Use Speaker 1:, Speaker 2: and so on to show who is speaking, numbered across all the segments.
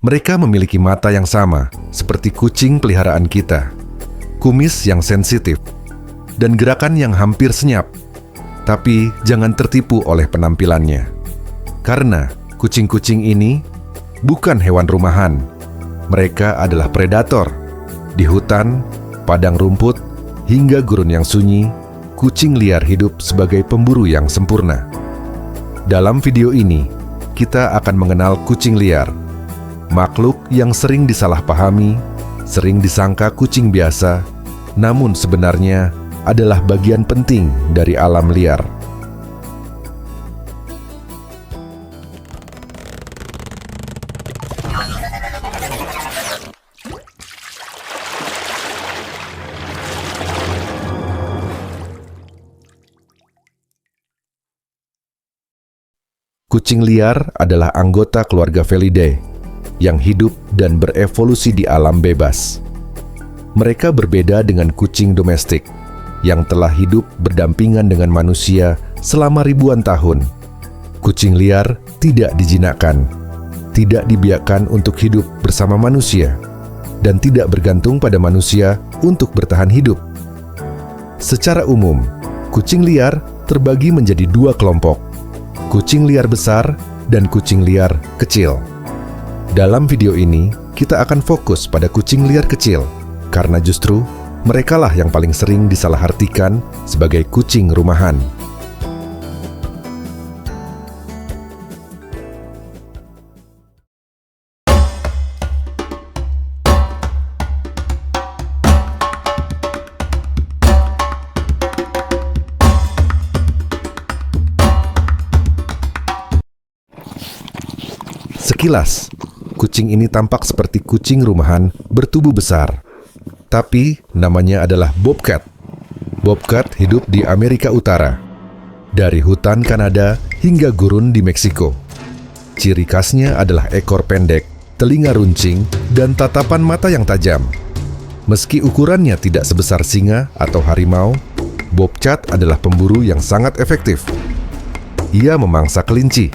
Speaker 1: Mereka memiliki mata yang sama, seperti kucing peliharaan kita, kumis yang sensitif, dan gerakan yang hampir senyap. Tapi jangan tertipu oleh penampilannya, karena kucing-kucing ini bukan hewan rumahan. Mereka adalah predator. Di hutan, padang rumput, hingga gurun yang sunyi, kucing liar hidup sebagai pemburu yang sempurna. Dalam video ini, kita akan mengenal kucing liar, makhluk yang sering disalahpahami, sering disangka kucing biasa, namun sebenarnya adalah bagian penting dari alam liar. Kucing liar adalah anggota keluarga Felidae yang hidup dan berevolusi di alam bebas. Mereka berbeda dengan kucing domestik yang telah hidup berdampingan dengan manusia selama ribuan tahun. Kucing liar tidak dijinakkan, tidak dibiarkan untuk hidup bersama manusia, dan tidak bergantung pada manusia untuk bertahan hidup. Secara umum, kucing liar terbagi menjadi dua kelompok, kucing liar besar dan kucing liar kecil. Dalam video ini, kita akan fokus pada kucing liar kecil, karena justru merekalah yang paling sering disalahartikan sebagai kucing rumahan. Sekilas, kucing ini tampak seperti kucing rumahan bertubuh besar. Tapi namanya adalah Bobcat. Bobcat hidup di Amerika Utara, dari hutan Kanada hingga gurun di Meksiko. Ciri khasnya adalah ekor pendek, telinga runcing, dan tatapan mata yang tajam. Meski ukurannya tidak sebesar singa atau harimau, Bobcat adalah pemburu yang sangat efektif. Ia memangsa kelinci,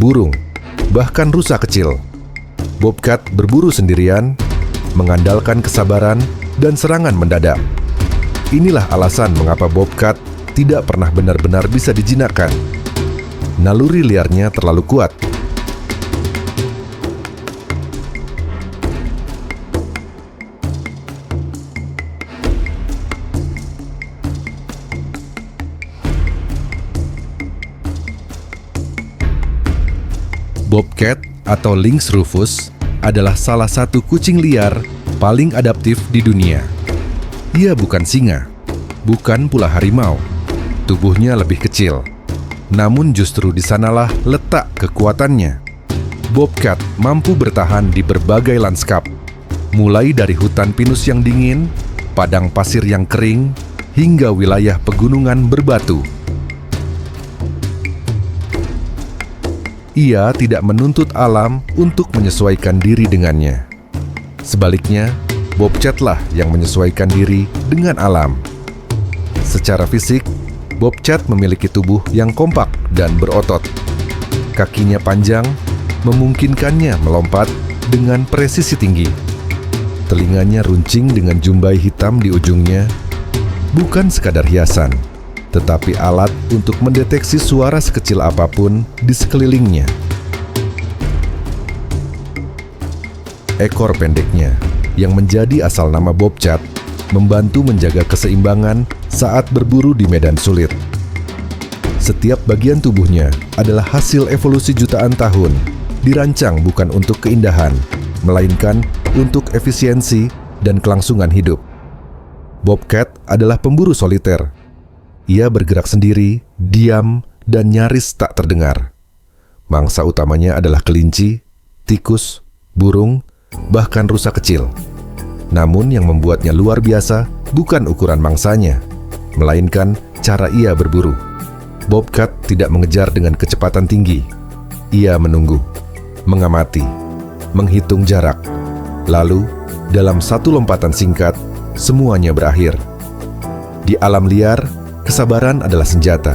Speaker 1: burung, bahkan rusa kecil. Bobcat berburu sendirian, mengandalkan kesabaran dan serangan mendadak. Inilah alasan mengapa Bobcat tidak pernah benar-benar bisa dijinakkan. Naluri liarnya terlalu kuat. Bobcat atau Lynx rufus adalah salah satu kucing liar paling adaptif di dunia. Ia bukan singa, bukan pula harimau. Tubuhnya lebih kecil. Namun justru di sanalah letak kekuatannya. Bobcat mampu bertahan di berbagai lanskap, mulai dari hutan pinus yang dingin, padang pasir yang kering, hingga wilayah pegunungan berbatu. Ia tidak menuntut alam untuk menyesuaikan diri dengannya. Sebaliknya, Bobcatlah yang menyesuaikan diri dengan alam. Secara fisik, Bobcat memiliki tubuh yang kompak dan berotot. Kakinya panjang, memungkinkannya melompat dengan presisi tinggi. Telinganya runcing dengan jumbai hitam di ujungnya, bukan sekadar hiasan, tetapi alat untuk mendeteksi suara sekecil apapun di sekelilingnya. Ekor pendeknya, yang menjadi asal nama Bobcat, membantu menjaga keseimbangan saat berburu di medan sulit. Setiap bagian tubuhnya adalah hasil evolusi jutaan tahun, dirancang bukan untuk keindahan, melainkan untuk efisiensi dan kelangsungan hidup. Bobcat adalah pemburu soliter. Ia bergerak sendiri, diam, dan nyaris tak terdengar. Mangsa utamanya adalah kelinci, tikus, burung, bahkan rusa kecil. Namun yang membuatnya luar biasa bukan ukuran mangsanya, melainkan cara ia berburu. Bobcat tidak mengejar dengan kecepatan tinggi. Ia menunggu, mengamati, menghitung jarak. Lalu, dalam satu lompatan singkat, semuanya berakhir. Di alam liar, kesabaran adalah senjata,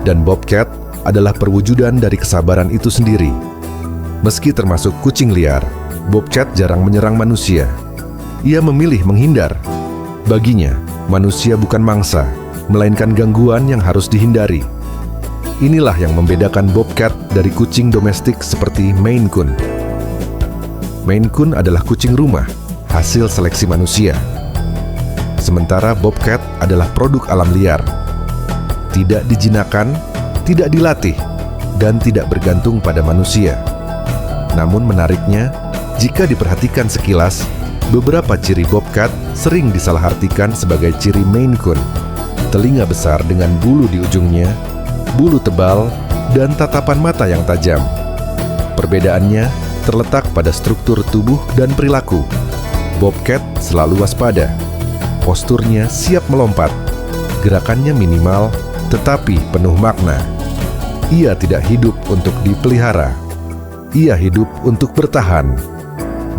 Speaker 1: dan Bobcat adalah perwujudan dari kesabaran itu sendiri. Meski termasuk kucing liar, bobcat jarang menyerang manusia. Ia memilih menghindar. Baginya, manusia bukan mangsa, melainkan gangguan yang harus dihindari. Inilah yang membedakan bobcat dari kucing domestik seperti Maine Coon. Maine Coon adalah kucing rumah, hasil seleksi manusia. Sementara bobcat adalah produk alam liar. Tidak dijinakkan, tidak dilatih, dan tidak bergantung pada manusia. Namun menariknya, jika diperhatikan sekilas, beberapa ciri bobcat sering disalahartikan sebagai ciri Maine Coon. Telinga besar dengan bulu di ujungnya, bulu tebal, dan tatapan mata yang tajam. Perbedaannya terletak pada struktur tubuh dan perilaku. Bobcat selalu waspada. Posturnya siap melompat. Gerakannya minimal, tetapi penuh makna. Ia tidak hidup untuk dipelihara. Ia hidup untuk bertahan.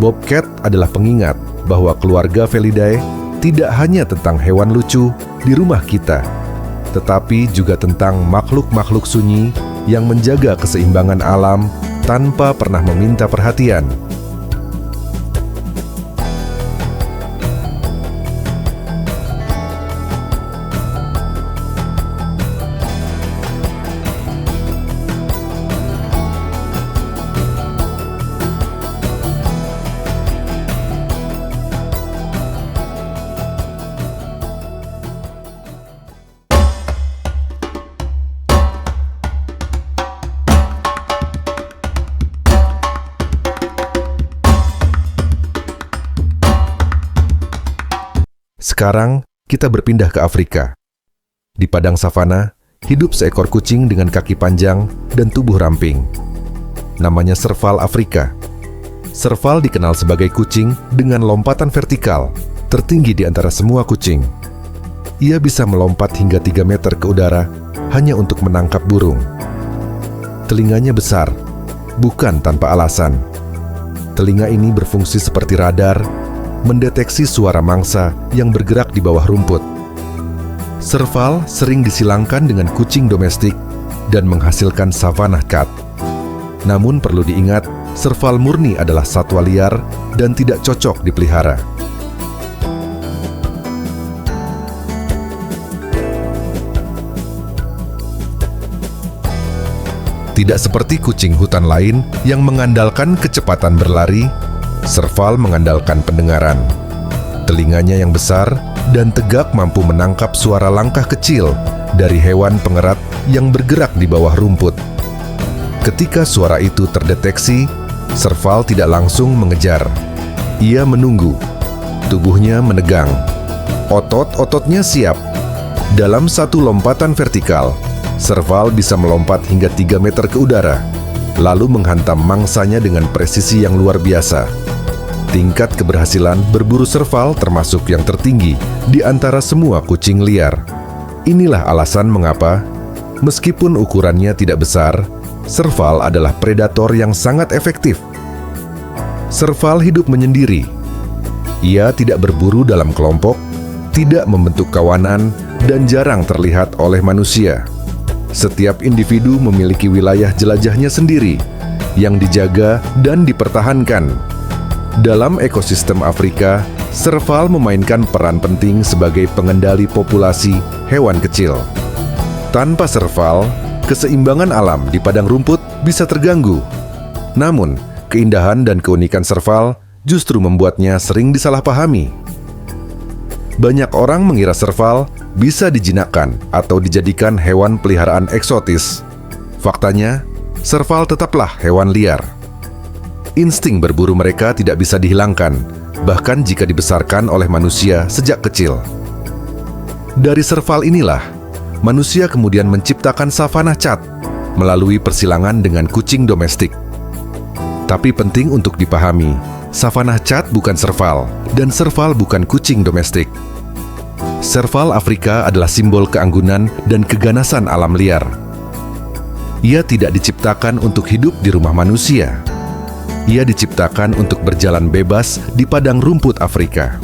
Speaker 1: Bobcat adalah pengingat bahwa keluarga Felidae tidak hanya tentang hewan lucu di rumah kita, tetapi juga tentang makhluk-makhluk sunyi yang menjaga keseimbangan alam tanpa pernah meminta perhatian. Sekarang, kita berpindah ke Afrika. Di padang savana, hidup seekor kucing dengan kaki panjang dan tubuh ramping. Namanya Serval Afrika. Serval dikenal sebagai kucing dengan lompatan vertikal, tertinggi di antara semua kucing. Ia bisa melompat hingga 3 meter ke udara hanya untuk menangkap burung. Telinganya besar, bukan tanpa alasan. Telinga ini berfungsi seperti radar, mendeteksi suara mangsa yang bergerak di bawah rumput. Serval sering disilangkan dengan kucing domestik dan menghasilkan Savannah Cat. Namun perlu diingat, Serval murni adalah satwa liar dan tidak cocok dipelihara. Tidak seperti kucing hutan lain yang mengandalkan kecepatan berlari, Serval mengandalkan pendengaran. Telinganya yang besar dan tegak mampu menangkap suara langkah kecil dari hewan pengerat yang bergerak di bawah rumput. Ketika suara itu terdeteksi, Serval tidak langsung mengejar. Ia menunggu. Tubuhnya menegang. Otot-ototnya siap. Dalam satu lompatan vertikal, Serval bisa melompat hingga 3 meter ke udara, lalu menghantam mangsanya dengan presisi yang luar biasa. Tingkat keberhasilan berburu Serval termasuk yang tertinggi di antara semua kucing liar. Inilah alasan mengapa, meskipun ukurannya tidak besar, Serval adalah predator yang sangat efektif. Serval hidup menyendiri. Ia tidak berburu dalam kelompok, tidak membentuk kawanan, dan jarang terlihat oleh manusia. Setiap individu memiliki wilayah jelajahnya sendiri, yang dijaga dan dipertahankan. Dalam ekosistem Afrika, Serval memainkan peran penting sebagai pengendali populasi hewan kecil. Tanpa Serval, keseimbangan alam di padang rumput bisa terganggu. Namun, keindahan dan keunikan Serval justru membuatnya sering disalahpahami. Banyak orang mengira Serval bisa dijinakkan atau dijadikan hewan peliharaan eksotis. Faktanya, Serval tetaplah hewan liar. Insting berburu mereka tidak bisa dihilangkan, bahkan jika dibesarkan oleh manusia sejak kecil. Dari Serval inilah, manusia kemudian menciptakan Savannah Cat melalui persilangan dengan kucing domestik. Tapi penting untuk dipahami, Savannah Cat bukan Serval, dan Serval bukan kucing domestik. Serval Afrika adalah simbol keanggunan dan keganasan alam liar. Ia tidak diciptakan untuk hidup di rumah manusia. Ia diciptakan untuk berjalan bebas di padang rumput Afrika.